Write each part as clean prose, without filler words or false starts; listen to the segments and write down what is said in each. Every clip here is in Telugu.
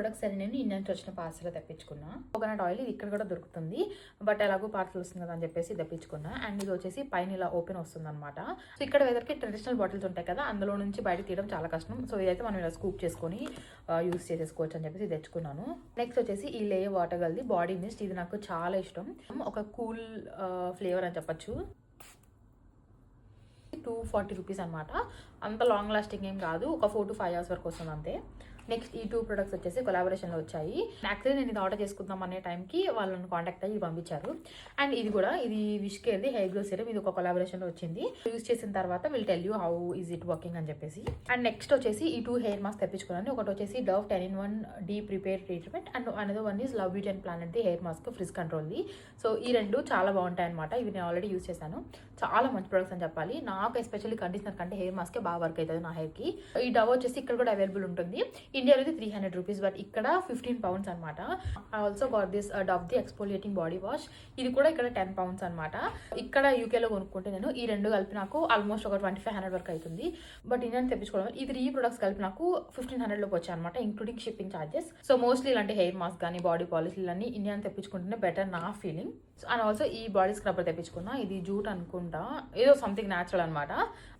ప్రొడక్ట్స్ అని నేను ఇండియా నుంచి వచ్చిన పార్సల్ తెప్పించుకున్నా. కోకోనట్ ఆయిల్ ఇది ఇక్కడ కూడా దొరుకుతుంది, బట్ ఎలాగో పార్సల్ వస్తుంది కదా అని చెప్పేసి తెప్పించుకున్నా. అండ్ ఇది వచ్చేసి పైన ఇలా ఓపెన్ వస్తుంది అనమాట. సో ఇక్కడ వెదర్కి ట్రెడిషనల్ బాటిల్స్ ఉంటాయి కదా, అందులో నుంచి బయట తీయడం చాలా కష్టం. సో ఇదైతే మనం ఇలా స్కూప్ చేసుకొని యూస్ చేసేసుకోవచ్చు అని చెప్పేసి తెచ్చుకున్నాను. నెక్స్ట్ వచ్చేసి ఈ లే వాటర్ గల్ది బాడీ మిస్ట్. ఇది నాకు చాలా ఇష్టం, ఒక కూల్ ఫ్లేవర్ అని చెప్పచ్చు. 240 రూపీస్ అనమాట. అంత లాంగ్ లాస్టింగ్ ఏం కాదు, ఒక 4 to 5 hours వరకు వస్తుంది అంతే. నెక్స్ట్ ఈ 2 ప్రొడక్ట్స్ వచ్చేసి కొలాబరేషన్లో వచ్చాయి. యాక్చువల్లీ నేను ఇది ఆర్డర్ చేసుకుందాం అనే టైంకి వాళ్ళని కాంటాక్ట్ అయ్యి పంపించారు. అండ్ ఇది కూడా ఇది విష్కేర్ది హెయిర్ గ్రో సీరం, ఇది ఒక కొలాబరేషన్లో వచ్చింది. యూస్ చేసిన తర్వాత will tell you how is it working అని చెప్పేసి. అండ్ నెక్స్ట్ వచ్చేసి ఈ 2 హెయిర్ మాస్క్ తెప్పించుకున్నాను. ఒకటి వచ్చేసి Dove 10-in-1 deep repair treatment, and another one is Love Beauty and Planet the hair mask frizz కంట్రోల్ది. సో ఈ రెండు చాలా బాగుంటాయి అనమాట. ఇవి నేను ఆల్రెడీ యూస్ చేశాను, చాలా మంచి ప్రొడక్ట్స్ అని చెప్పాలి. నాకు ఎస్పెషల్లీ కండిషనర్ కంటే హెయిర్ మాస్కే బాగా వర్క్ అవుతుంది నా హెయిర్కి. ఈ డవ్ వచ్చేసి ఇక్కడ కూడా అవైలబుల్ ఉంటుంది. ఇండియాలో ఇది 300 రూపీస్, బట్ ఇక్కడ 15 pounds అనమాట. I also got this Dove the exfoliating body wash. ఇది కూడా ఇక్కడ 10 pounds అనమాట. ఇక్కడ యూకేలో కొనుక్కుంటే నేను ఈ రెండు కలిపి నాకు ఆల్మోస్ట్ ఒక 2500 వరకు అవుతుంది. బట్ ఇండియన్ తెప్పించుకోవడం ఈ 3 ప్రొడక్ట్స్ కలిపి నాకు 1500 లోపు వచ్చాయి అనమాట, including shipping charges. So mostly ఇలాంటి హెయిర్ మాస్క్ కానీ బాడీ పాలిష్ ఇలాంటి ఇండియన్ తెప్పించుకుంటేనే బెటర్ నా ఫీలింగ్. అండ్ ఆల్సో ఈ బాడీ స్క్రబ్బర్ తెప్పించుకున్నా, ఇది జూట్ అనుకుంటా, ఏదో సంథింగ్ న్యాచురల్ అనమాట.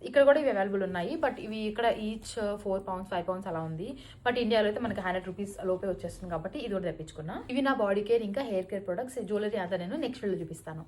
ఇక్కడ కూడా ఇవి అవైలబుల్ ఉన్నాయి, బట్ ఇవి ఇక్కడ ఈచ్ 4 pounds 5 pounds అలా ఉంది. బట్ ఇండియాలో అయితే మనకి 100 రూపీస్ లోపే వచ్చేస్తుంది కాబట్టి ఇది కూడా తెప్పించుకున్నా. ఇవి నా బాడీ కేర్ ఇంకా హెయిర్ కేర్ ప్రొడక్ట్స్. జ్యువెలరీ అంతా నేను నెక్స్ట్ వీడియోలో చూపిస్తాను.